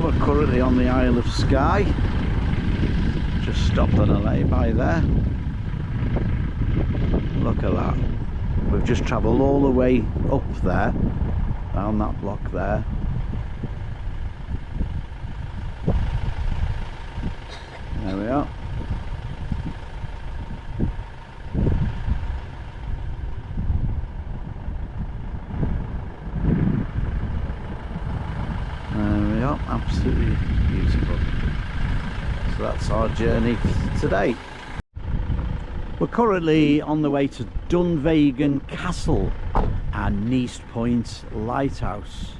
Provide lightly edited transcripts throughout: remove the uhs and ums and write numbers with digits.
well, we're currently on the Isle of Skye. Just stopped on a lay-by there. Look at that. We've just travelled all the way up there, down that block there. There we are. There we are, absolutely beautiful. So that's our journey today. We're currently on the way to Dunvegan Castle and Neast Point Lighthouse.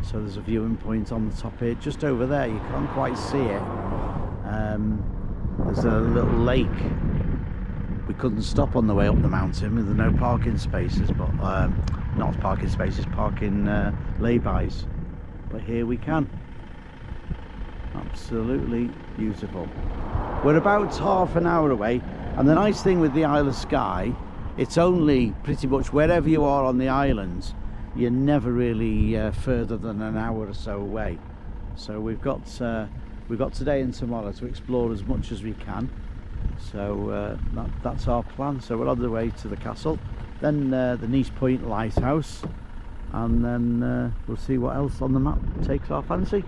So there's a viewing point on the top here, just over there. You can't quite see it. There's a little lake. We couldn't stop on the way up the mountain with no parking spaces, but not parking spaces, parking laybys. But here we can. Absolutely beautiful. We're about half an hour away, and the nice thing with the Isle of Skye, it's only pretty much wherever you are on the islands, you're never really further than an hour or so away. So we've got today and tomorrow to explore as much as we can. So that's our plan. So we're on the way to the castle, then the Neast Point Lighthouse, and then we'll see what else on the map takes our fancy.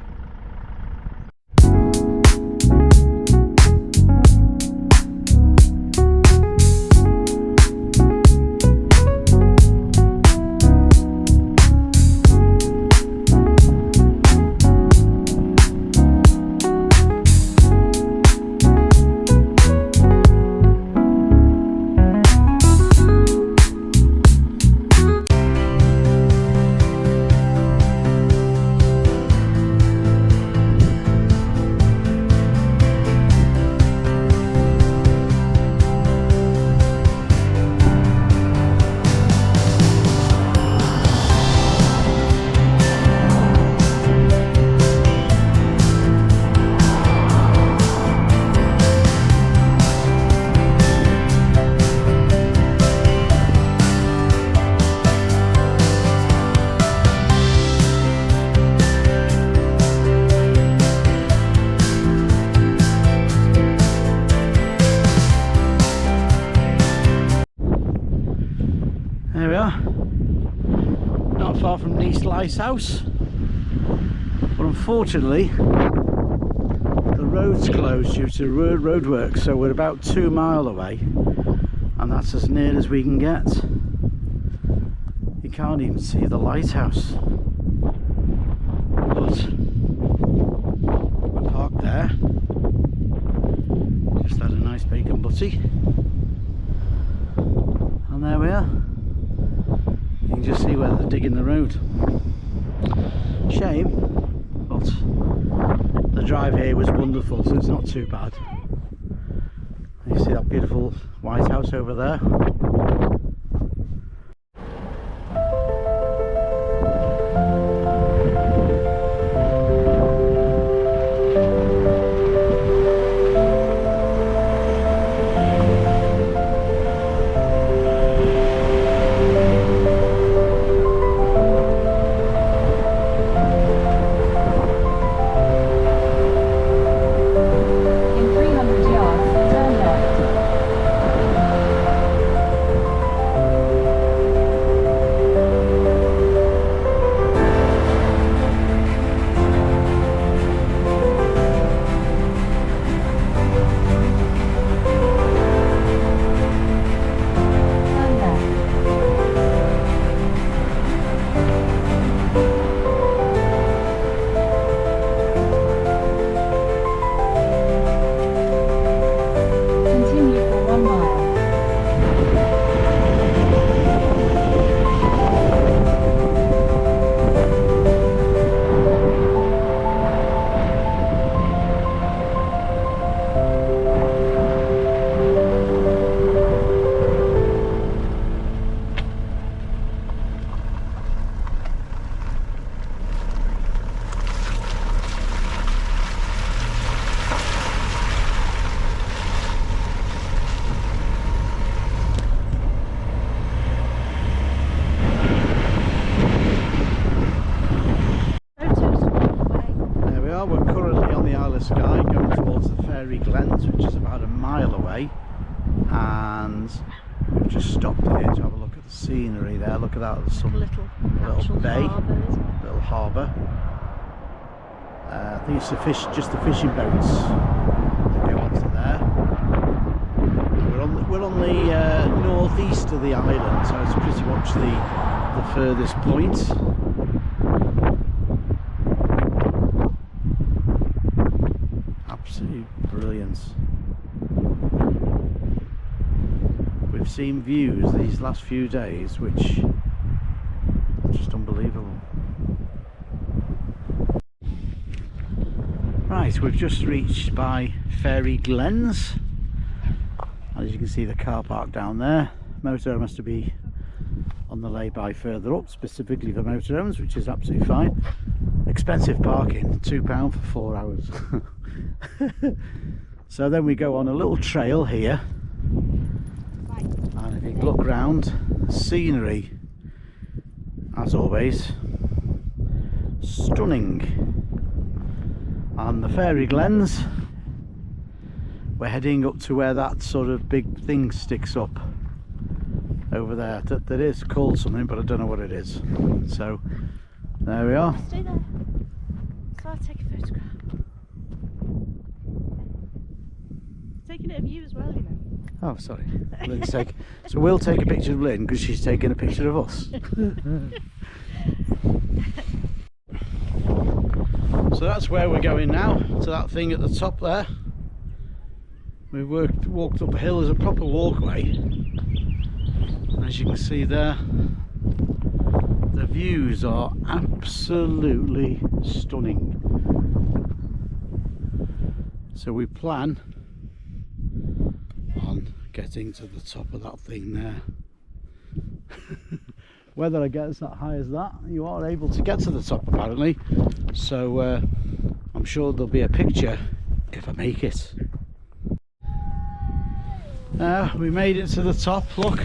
There we are, not far from Neast Lighthouse, but unfortunately the road's closed due to road work, so we're about 2 miles away, and that's as near as we can get. You can't even see the lighthouse, but we're parked there, just had a nice bacon butty, and there we are. You can just see where they're digging the road. Shame, but the drive here was wonderful, so it's not too bad. You see that beautiful White House over there? are. We're currently on the Isle of Skye, going towards the Fairy Glens, which is about a mile away, and we've just stopped here to have a look at the scenery there. Look at that, there's some little bay, little harbour. I think it's just the fishing boats that go onto there. We're on the northeast of the island, so it's pretty much the furthest point. Absolute brilliance. We've seen views these last few days which are just unbelievable. Right, we've just reached by Fairy Glens. As you can see, the car park down there. Motorhome has to be on the lay-by further up, specifically for motorhomes, which is absolutely fine. Expensive parking, £2 for 4 hours. So then we go on a little trail here, and if you look round, scenery, as always, stunning. And the Fairy Glens, we're heading up to where that sort of big thing sticks up over there. That is called something, but I don't know what it is. So there we are. Stay there. So I'll take a photograph. Taking it of you as well, you know. Oh, sorry. Lynn's so we'll take a picture of Lynn because she's taking a picture of us. So that's where we're going now, to that thing at the top there. We've walked up a hill. There's a proper walkway. As you can see there, the views are absolutely stunning. So we plan on getting to the top of that thing there. Whether I get as that high as that, you are able to get to the top apparently, so I'm sure there'll be a picture if I make it. We made it to the top, look.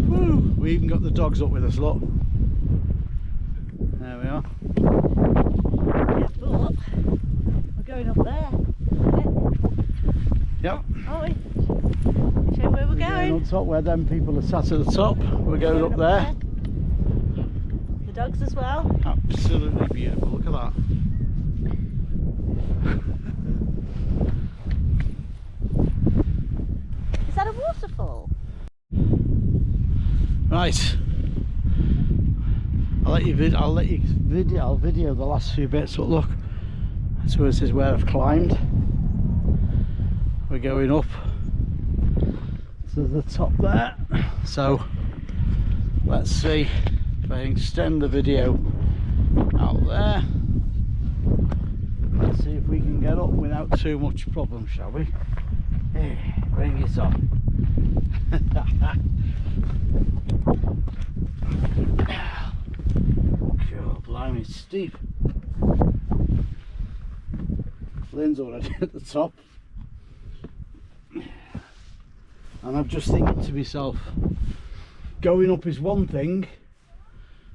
Woo, we even got the dogs up with us, look. There we are. Yeah, but we're going up there. Yep. Oh, we show where we're going. On top where them people are sat at the top. We're going up there. The dogs as well. Absolutely beautiful. Look at that. Is that a waterfall? Right. I'll video the last few bits. But look, so this is where I've climbed. We're going up to the top there, so let's see if I can extend the video out there. Let's see if we can get up without too much problem, shall we? Hey, bring it on. God, blimey, it's steep. Lynn's already at the top. And I'm just thinking to myself, going up is one thing,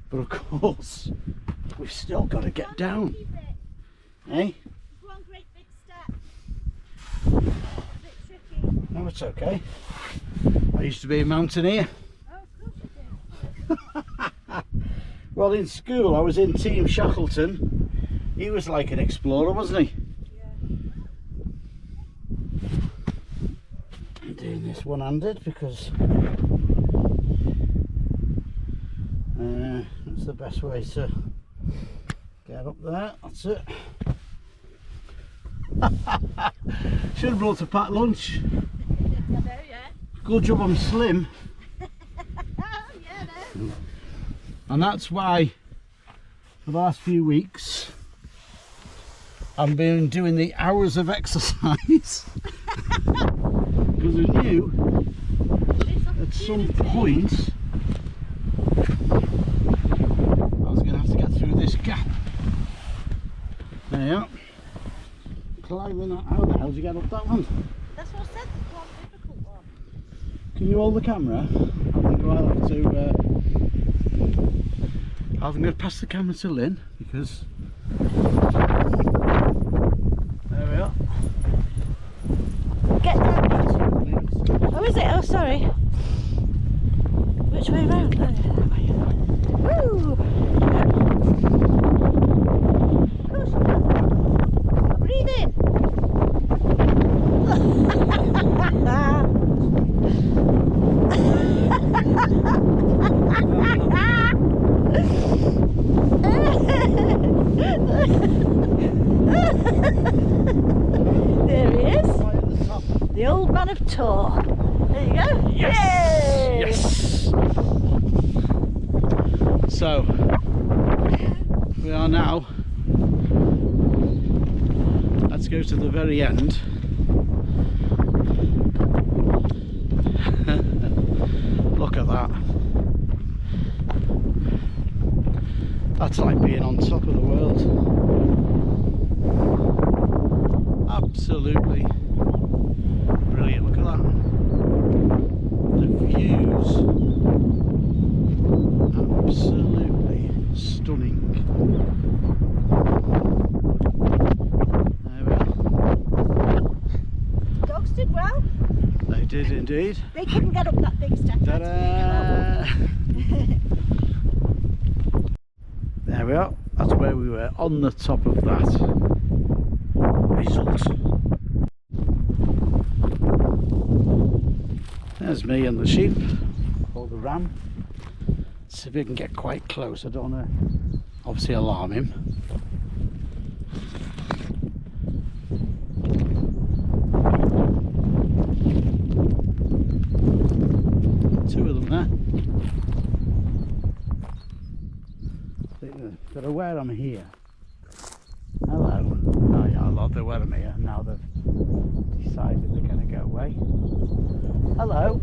but of course we've still got to get down. Eh? One great big step. A bit tricky. No, it's okay. I used to be a mountaineer. Oh, of course you do. Well, in school I was in Team Shackleton. He was like an explorer, wasn't he? Doing this one-handed because that's the best way to get up there. That's it. Should have brought a packed lunch. I know, yeah. Good job I'm slim. Yeah, no. And that's why for the last few weeks I've been doing the hours of exercise. Because I knew at some point I was going to have to get through this gap. There you are. Climbing that. How the hell did you get up that one? That's what I said, the one difficult one. Can you hold the camera? I think I'll I'm going to pass the camera to Lynn because there we are. Get down. Oh, is it? Oh, sorry. Which way round? Oh, yeah, that way. Woo! Breathe in. There he is. The old man of Tor. There you go. Yes! Yay! Yes! So, we are now, let's go to the very end. Look at that. That's like being on top of the world. Absolutely brilliant. Look at that. The views. Absolutely stunning. There we are. Dogs did well. They did indeed. They couldn't get up that big step. Ta-da! There we are. That's where we were, on the top of that result. There's me and the sheep, or the ram. See if we can get quite close. I don't want to obviously alarm him. Two of them there. They're aware I'm here. Hello. Oh yeah, they're aware I'm here. Now they've decided they're going to go away. Hello.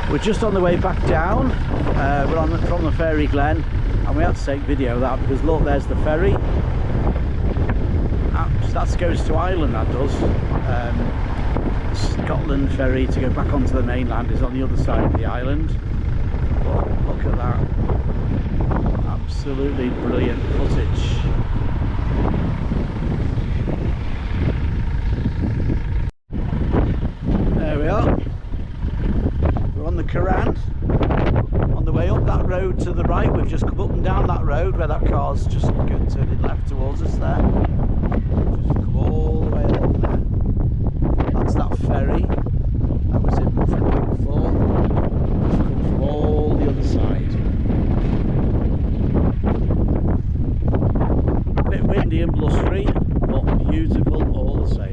We're just on the way back down. We're from the ferry Glen, and we had to take video of that because look, there's the ferry. That goes to Ireland, that does. Scotland ferry to go back onto the mainland is on the other side of the island. But look at that. Absolutely brilliant footage. There we are. We're on the Curragh. On the way up that road to the right, we've just come up and down that road where that car's just turning left towards us there. Just come all the way along there. That's that ferry that was in front of before. It's come from all the other side. A bit windy and blustery, but beautiful all the same.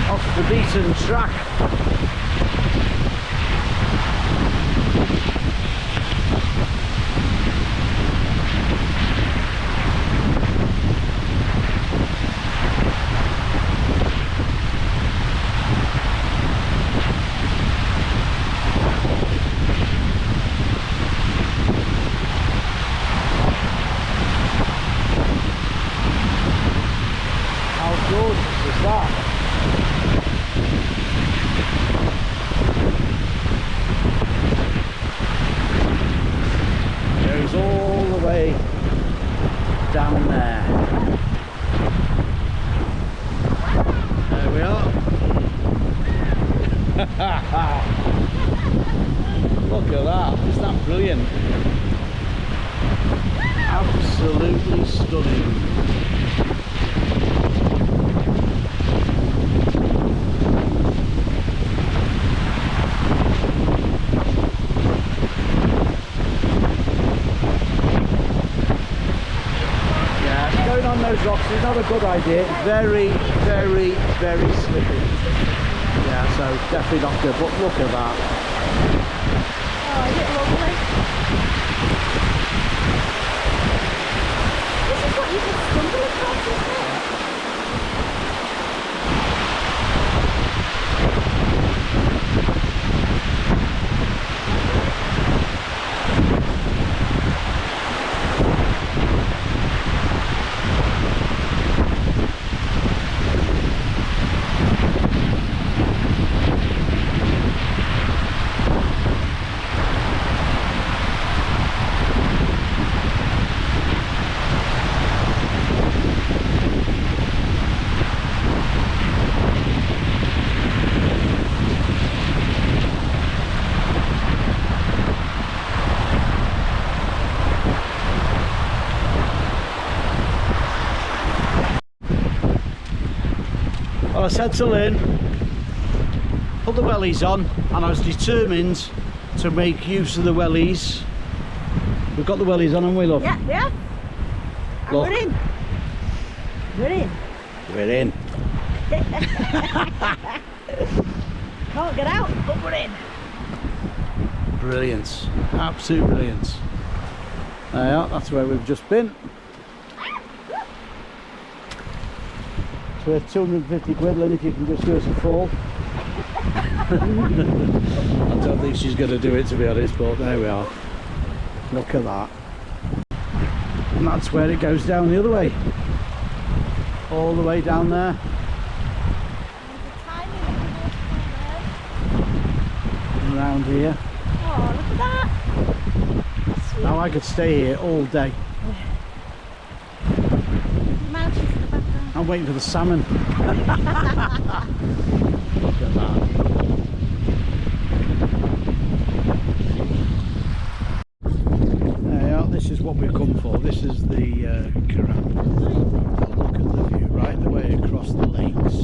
off the beaten track. How good is that? Goes all the way down there. There we are. Look at that, isn't that brilliant? Absolutely stunning. Going on those rocks is not a good idea. Very, very, very slippy. Yeah, so definitely not good, but look at that. Oh, is it lovely? This is what you can stumble across, isn't it? Well, I said to Lynn, put the wellies on, and I was determined to make use of the wellies. We've got the wellies on, haven't we, love? Yeah, yeah. And Look. we're in. We're in. We're in. Can't get out, but we're in. Brilliant. Absolute brilliant. There you are, that's where we've just been. It's worth 250 quid, Lynn, if you can just do us a fall. I don't think she's going to do it, to be honest, but there we are. Look at that. And that's where it goes down the other way. All the way down there. And around here. Oh, look at that. Sweet. Now I could stay here all day. Mountains in the background. I'm waiting for the salmon. Look at that. There you are, this is what we've come for. This is the corral. Look at the view right the way across the lakes.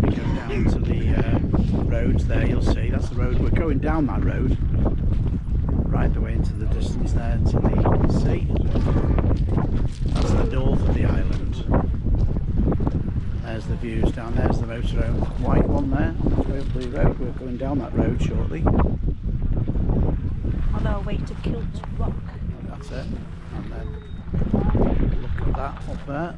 We go down to the roads there, you'll see. That's the road. We're going down that road. Right the way into the distance there to the sea. That's the north of the island. There's the views down there's the motorhome, white one there on the Waverley Road. We're going down that road shortly. On our way to Kilt Rock. That's it. And then look at that up there.